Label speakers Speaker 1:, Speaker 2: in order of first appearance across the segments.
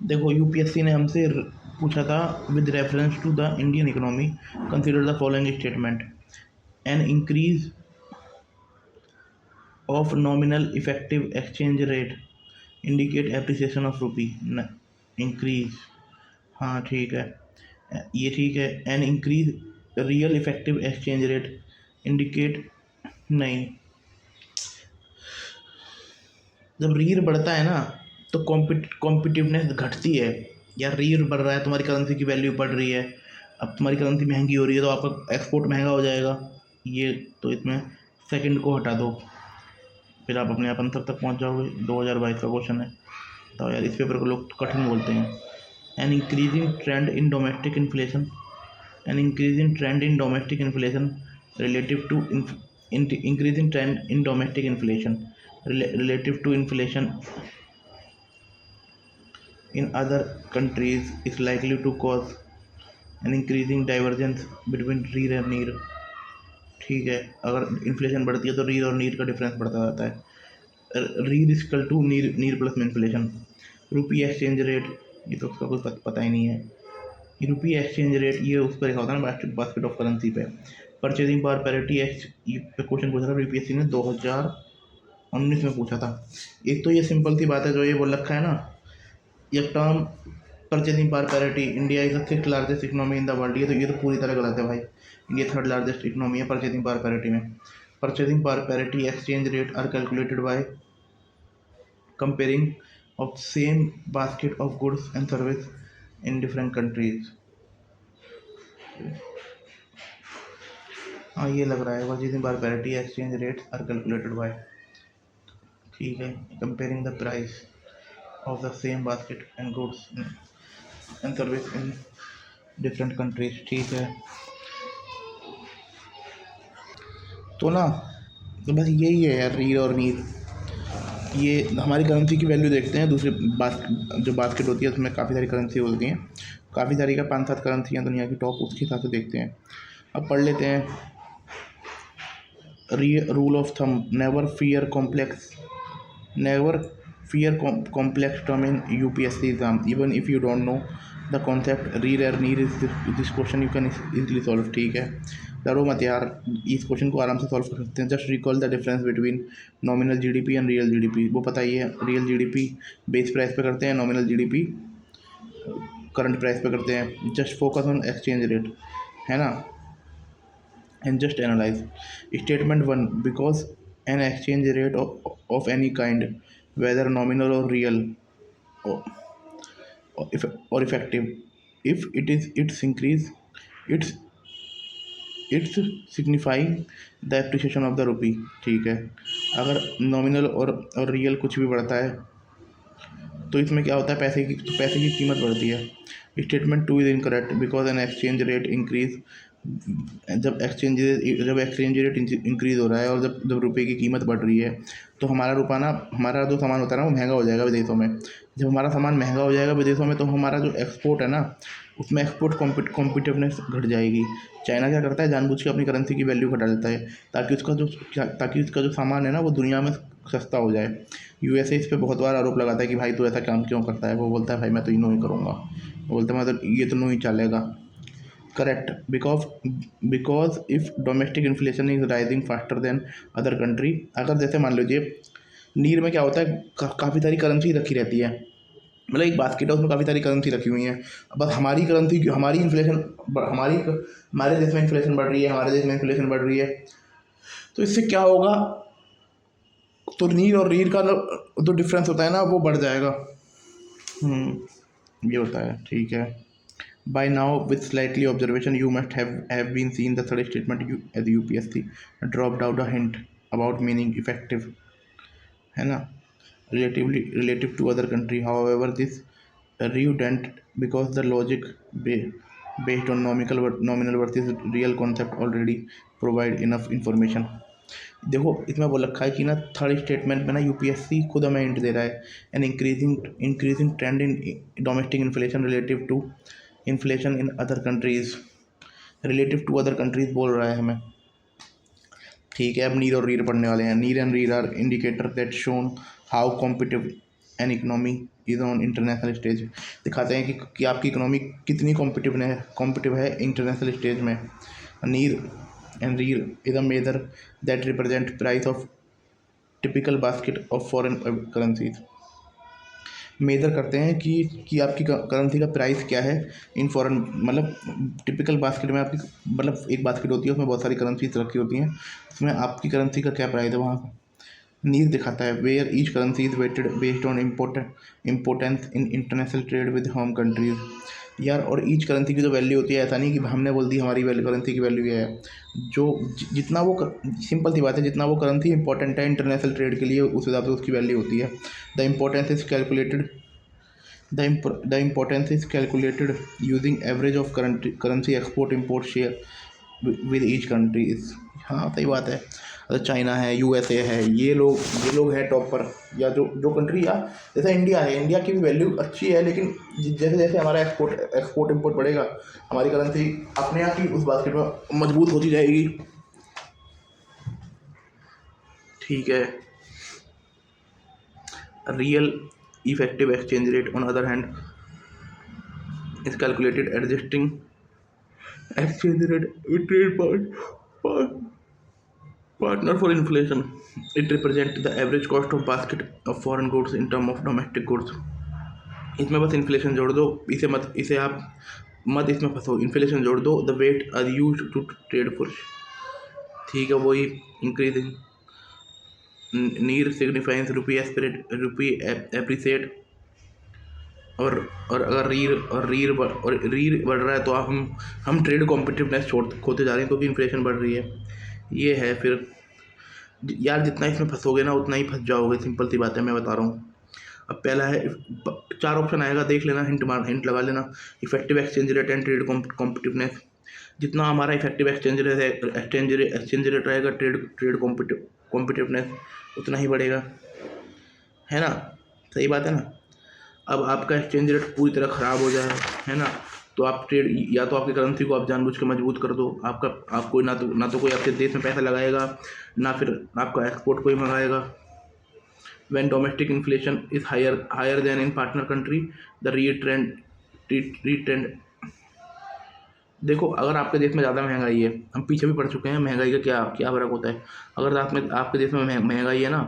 Speaker 1: देखो यूपीएससी ने हमसे पूछा था, with reference to the Indian economy consider the following statement. An increase of nominal effective exchange rate indicate appreciation of rupee. Increase, हाँ ठीक है, ये ठीक है। An increase real effective exchange rate indicate, नहीं, जब रीर बढ़ता है ना तो कॉम्पिटिटिवनेस घटती है। यार रीर बढ़ रहा है, तुम्हारी करेंसी की वैल्यू बढ़ रही है, अब तुम्हारी करेंसी महंगी हो रही है तो आपका एक्सपोर्ट महंगा हो जाएगा। ये तो इसमें सेकंड को हटा दो, फिर आप अपने आप आंसर तक पहुंच जाओगे। 2022 का क्वेश्चन है। तो यार इस पेपर को लोग कठिन बोलते हैं। An increasing trend in domestic inflation, an increasing trend in domestic inflation relative to increasing trend in domestic inflation relative to inflation in other countries is likely to cause an increasing divergence between rear and near। ठीक है, अगर inflation बढ़ती है तो रीर और नीर का difference बढ़ता जाता है। रीर इक्वल टू नीर, नीर प्लस में इन्फ्लेशन। रुपी एक्सचेंज रेट, ये तो उसका कोई पता ही नहीं है। रुपी एक्सचेंज रेट ये उस पर लिखा होता है ना, बास्केट ऑफ करेंसी पे। परचेजिंग पावर पैरिटी ये क्वेश्चन पूछा था यूपीएससी ने 2019 में पूछा था। एक तो ये सिंपल सी बात है जो ये बोल रखा है ना, ये term purchasing power parity, India is the sixth largest economy in the world, ये तो पूरी तरह गलत है भाई। इंडिया थर्ड लार्जेस्ट इकोनॉमी है परचेजिंग पावर पैरिटी में। Purchasing power parity exchange rate are calculated by comparing of same basket of goods and service in different countries. हाँ ये लग रहा है, purchasing power parity exchange rate are calculated by, ठीक है, comparing the price of the same basket and goods and service in different countries, ठीक है। तो ना, तो बस यही है यार, रील और नील। ये हमारी करेंसी की वैल्यू देखते हैं, दूसरे जो बास्केट होती है उसमें काफ़ी सारी करेंसी होती हैं, काफ़ी सारी का 5-7 करेंसी हैं दुनिया की टॉप, उसके हिसाब से देखते हैं। अब पढ़ लेते हैं। Rule of thumb, never fear complex, never fear complex term in UPSC exam even if you don't know the concept rear or near is this question you can easily solve, ठीक है। डरो मत यार, इस क्वेश्चन को आराम से solve कर सकते हैं। Just recall the difference between nominal GDP and real GDP, वो पता ही है। रियल जीडीपी बेस प्राइस पे करते हैं, नॉमिनल जीडीपी करंट प्राइस पे करते हैं। Just focus on exchange rate, है ना, and just analyse. Statement 1, because an exchange rate of any kind whether nominal or real or, or effective, if it's increase, it's it's signifying the appreciation of the rupee, ठीक है। अगर nominal और real कुछ भी बढ़ता है तो इसमें क्या होता है, पैसे की कीमत बढ़ती है। Statement 2 is incorrect because an exchange rate increase, जब एक्सचेंज रेट इंक्रीज़ हो रहा है और जब रुपए की कीमत बढ़ रही है तो हमारा जो सामान होता है ना वो महंगा हो जाएगा विदेशों में। जब हमारा सामान महंगा हो जाएगा विदेशों में तो हमारा जो एक्सपोर्ट है ना उसमें एक्सपोर्ट कॉम्पिटिटिवनेस घट जाएगी। चाइना क्या करता है, जानबूझ के अपनी करेंसी की वैल्यू घटा देता है ताकि उसका जो सामान है ना वो दुनिया में सस्ता हो जाए। यूएसए इस पर बहुत बार आरोप लगाता है कि भाई तू ऐसा काम क्यों करता है। वो बोलता है भाई मैं तो इनो ही करूँगा, वो बोलता है मैं तो ये तो नहीं चलेगा। Correct, because if domestic inflation is rising faster than other country, अगर जैसे मान लीजिए नीर में क्या होता है, काफ़ी सारी करेंसी रखी रहती है, मतलब एक बास्केट है उसमें काफ़ी सारी करेंसी रखी हुई हैं। बस हमारी करेंसी, हमारी इन्फ्लेशन, हमारे देश में इन्फ्लेशन बढ़ रही है, हमारे देश में इन्फ्लेशन बढ़ रही है, तो इससे क्या होगा, तो नीर और रीर का जो डिफरेंस होता है ना वो बढ़ जाएगा। ये होता है, ठीक है। By now, with slightly observation, you must have been seen the third statement as UPSC dropped out a hint about meaning effective, है ना, relative to other country. However, this redundant because the logic based on nominal versus real concept already provide enough information। देखो इसमें बोल रखा है कि ना third statement में ना यूपीएससी खुद हमें हिंट दे रहा है, an increasing trend in domestic inflation relative to inflation in other countries, relative to other countries बोल रहा है हमें, ठीक है। अब नीर और रीर पढ़ने वाले हैं। NEER and REER are indicator that shown how competitive an economy is on international stage, दिखाते हैं कि आपकी इकोनॉमी कितनी कॉम्पिटिटिव है इंटरनेशनल स्टेज में। NEER and REER is a measure that represent price of typical basket of foreign currencies. Measure करते हैं कि आपकी करेंसी का प्राइस क्या है इन फॉरेन, मतलब टिपिकल बास्केट में आपकी, मतलब एक बास्केट होती है उसमें बहुत सारी करेंसीज रखी होती हैं, उसमें आपकी करेंसी का क्या प्राइस है वहाँ। नीर दिखाता है where each currency is weighted based on importance in international trade with home countries. यार और ईच करेंसी की जो वैल्यू होती है, ऐसा नहीं कि हमने बोल दी हमारी वैल्यू करेंसी की वैल्यू ये है, जो जितना वो सिंपल सी बात है, जितना वो करेंसी इंपॉर्टेंट है इंटरनेशनल ट्रेड के लिए उस हिसाब से उसकी वैल्यू होती है। The importance is calculated the importance is calculated using average of currency export import share with each country is। हाँ सही बात है। अगर चाइना है, यूएसए है, ये लोग हैं टॉप पर, या जो कंट्री, या जैसे इंडिया है, इंडिया की भी वैल्यू अच्छी है, लेकिन जैसे जैसे हमारा एक्सपोर्ट इंपोर्ट बढ़ेगा, हमारी करेंसी अपने आप ही उस बास्केट में मजबूत होती जाएगी। ठीक है। Real effective exchange rate on other hand is calculated adjusting exchange rate with trade partner for inflation. It represents the average cost of basket of foreign goods in term of domestic goods। इसमें बस inflation जोड़ दो, इसे आप मत इसमें फंसो, inflation जोड़ दो। The weight are use to trade for, ठीक है, वही इंक्रीजिंग। नीर सिग्निफाइंस रुपी एप्रिसिएट, और अगर रीर बढ़ रहा है तो हम ट्रेड कॉम्पिटिटिवनेस खोते जा रहे हैं क्योंकि इन्फ्लेशन बढ़ रही है। ये है फिर यार, जितना इसमें फंसोगे ना उतना ही फंस जाओगे, सिंपल सी बात है, मैं बता रहा हूँ। अब पहला है, 4 ऑप्शन आएगा, देख लेना, हिंट लगा लेना। Effective exchange rate and trade competitiveness, जितना हमारा इफेक्टिव एक्सचेंज रेट रहेगा, ट्रेड कॉम्पिटिटिवनेस उतना ही बढ़ेगा, है ना, सही बात है ना। अब आपका एक्सचेंज रेट पूरी तरह ख़राब हो जाए, है ना, तो आप ट्रेड, या तो आपकी करेंसी को आप जानबूझ के मजबूत कर दो, आपको ना तो कोई आपके देश में पैसा लगाएगा, ना फिर आपका एक्सपोर्ट कोई मंगाएगा। When domestic inflation is higher than in partner country the re trend. देखो, अगर आपके देश में ज़्यादा महंगाई है, हम पीछे भी पड़ चुके हैं, महंगाई का क्या फर्क होता है। अगर आपके देश में महंगाई है ना,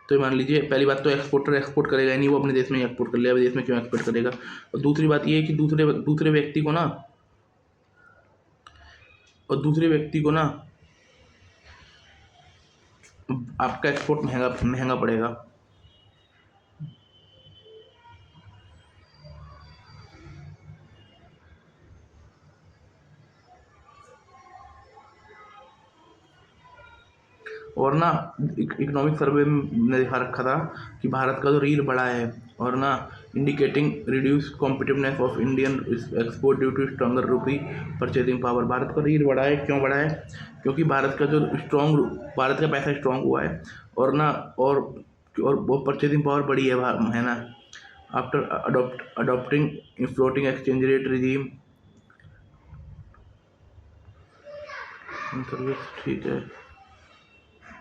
Speaker 1: तो मान लीजिए, पहली बात तो एक्सपोर्टर एक्सपोर्ट करेगा ही नहीं, वो अपने देश में ही एक्सपोर्ट कर लेगा, विदेश में क्यों एक्सपोर्ट करेगा। और दूसरी बात ये है कि दूसरे व्यक्ति को ना आपका एक्सपोर्ट महंगा पड़ेगा। और ना इकोनॉमिक सर्वे में दिखा रखा था कि भारत का जो रील बढ़ा है, और ना indicating reduce competitiveness of Indian export due to stronger rupee purchasing power. भारत का रील बढ़ा है, क्यों बढ़ा है, क्योंकि भारत का पैसा स्ट्रॉन्ग हुआ है, और ना और वो परचेजिंग पावर बढ़ी है ना, after adopting floating exchange rate regime. ठीक है।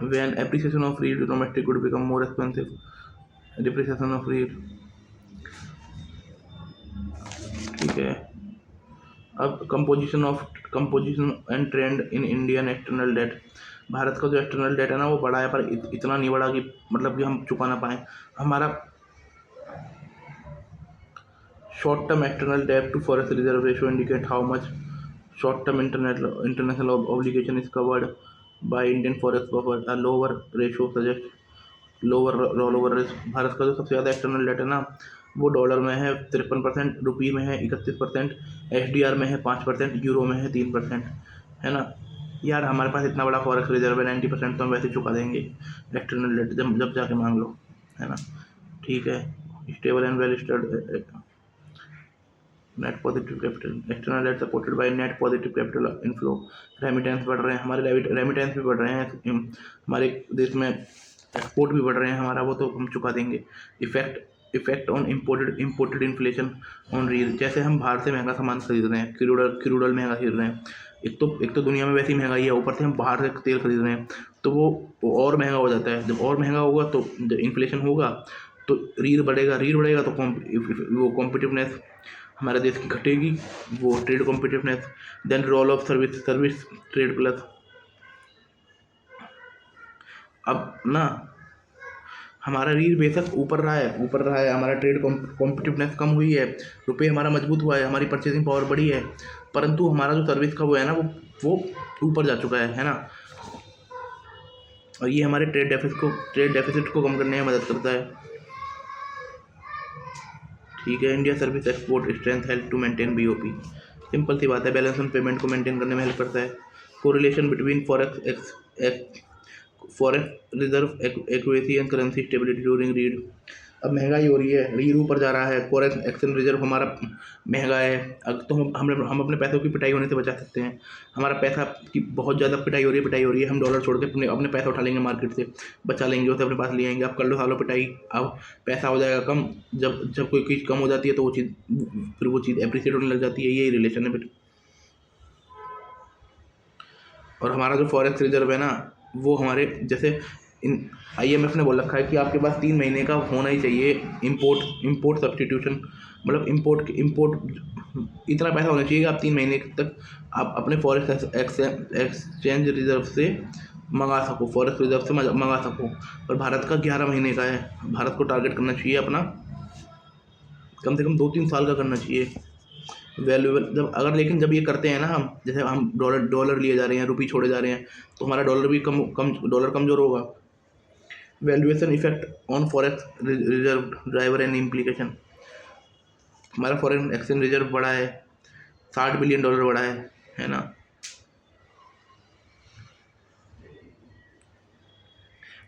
Speaker 1: When appreciation of real domestic good become more expensive, depreciation of real। ठीक है। अब composition and trend in Indian external debt. Bharat का जो एक्सटर्नल डेट है ना वो बढ़ा है, पर इतना नहीं बढ़ा कि मतलब कि हम चुका ना पाएँ। हमारा short term external debt to forex reserve ratio indicate how much short term international obligation is covered by Indian forex buffer. A lower ratio suggest lower roll risk. भारत का जो सबसे ज़्यादा एक्सटर्नल डेट है ना वो डॉलर में है 53%, रुपये में है 31%, SDR में है 5%, यूरो में है 3%, है ना। यार हमारे पास इतना बड़ा फॉरेक्स रिजर्व है 90%, तो हम वैसे चुका देंगे एक्सटर्नल डेट, जब जाके मांग लो, है ना। ठीक है। Stable and well stud net positive capital external debt supported by net positive capital inflow. Remittance बढ़ रहे हैं हमारे, रेमिटेंस भी बढ़ रहे हैं, हमारे देश में एक्सपोर्ट भी बढ़ रहे हैं हमारा, वो तो हम चुका देंगे। Effect on imported inflation on reel. जैसे हम बाहर से महंगा सामान खरीद रहे हैं, क्रूड ऑयल महंगा खरीद रहे हैं, एक तो दुनिया में वैसी महंगाई है, ऊपर से हम बाहर से तेल खरीद रहे हैं, तो वो और महंगा हो जाता है। जब और महंगा होगा तो जब इन्फ्लेशन होगा तो रीढ़ बढ़ेगा तो वो कॉम्पिटिवनेस हमारे देश की घटेगी, वो trade competitiveness. Then role of service trade plus. अब ना हमारा रीढ़ बेशक ऊपर रहा है, हमारा ट्रेड कॉम्पिटिवनेस कम हुई है, रुपये हमारा मजबूत हुआ है, हमारी परचेजिंग पावर बढ़ी है, परंतु हमारा जो सर्विस का वो है ना वो ऊपर जा चुका है ना। और ये हमारे ट्रेड डेफिसिट को कम करने में मदद करता है। ठीक है, India service export strength help to maintain BOP. Simple सी बात है, बैलेंस ऑन पेमेंट को मेंटेन करने में हेल्प करता है। Correlation between forex reserve accuracy and currency stability during read. अब महंगाई हो रही है, रीढ़ ऊपर जा रहा है, फॉरेक्स एक्सचेंज रिजर्व हमारा महंगा है। तो हम अपने पैसों की पिटाई होने से बचा सकते हैं। हमारा पैसा की बहुत ज़्यादा पिटाई हो रही है, हम डॉलर छोड़ के अपने पैसा उठा लेंगे मार्केट से, बचा लेंगे, उसे अपने पास ले आएंगे। अब कर लो सालों पिटाई, अब पैसा हो जाएगा कम। जब कोई चीज़ कम हो जाती है तो फिर वो चीज़ एप्रिसिएट होने लग जाती है। यही रिलेशन है फिर। और हमारा जो फॉरेक्स रिजर्व है ना, वो हमारे जैसे IMF ने बोल रखा है कि आपके पास 3 महीने का होना ही चाहिए इम्पोर्ट सब्सटीट्यूशन, मतलब इम्पोर्ट इतना पैसा होना चाहिए कि आप 3 महीने तक आप अपने फॉरेक्स एक्सचेंज रिजर्व से मंगा सको, फॉरेक्स रिजर्व से मंगा सको। और भारत का 11 महीने का है। भारत को टारगेट करना चाहिए अपना कम से कम 2-3 साल का करना चाहिए वैल्यूएबल। लेकिन जब ये करते हैं ना हम, जैसे हम डॉलर लिए जा रहे हैं, रुपये छोड़े जा रहे हैं, तो हमारा डॉलर भी डॉलर कमज़ोर होगा। Valuation effect on forex reserve driver and implication. हमारा फॉरेन एक्सचेंज रिजर्व बढ़ा है, $60 बिलियन बढ़ा है ना।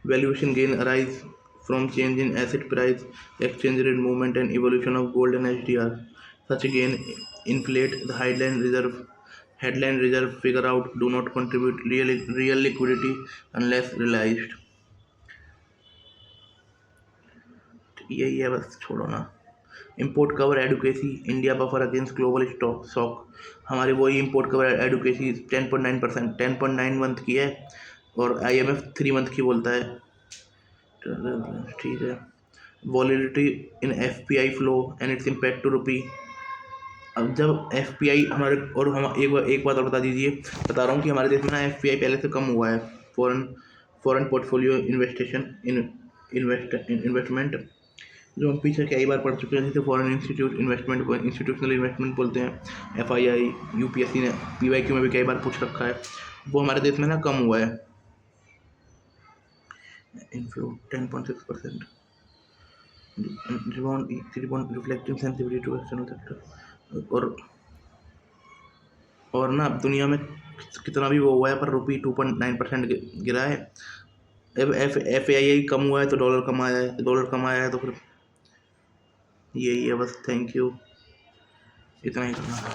Speaker 1: Valuation gain arise from change in asset price, exchange rate movement and evolution of gold and HDR। Such gain inflate the headline reserve figure out, do not contribute real liquidity unless realized। यही है बस, छोड़ो ना। Import cover adequacy, India buffer against global shock. हमारी वही import cover adequacy 10.9%, 10.9 month की है, और IMF 3 मंथ की बोलता है। ठीक है। Volatility in FPI flow and its impact to rupee. अब जब FPI हमारे, और हम एक बात और बता रहा हूँ कि हमारे देश में ना FPI पहले से कम हुआ है, फॉरेन पोर्टफोलियो इन्वेस्टमेंट, जो हम पीछे कई बार पढ़ चुके हैं। जैसे फॉरेन इंस्टीट्यूशनल इन्वेस्टमेंट बोलते हैं, FII। UPSC ने PYQ में भी कई बार पूछ रखा है, वो हमारे देश में ना कम हुआ है। Inflow 10.6%, reflecting sensitivity to external factor. और ना दुनिया में कितना भी वो हुआ है, पर रुपी 2.9% गिरा है। अब FAI कम हुआ है तो डॉलर कम आया है, तो फिर यही है बस। थैंक यू, इतना ही करना था।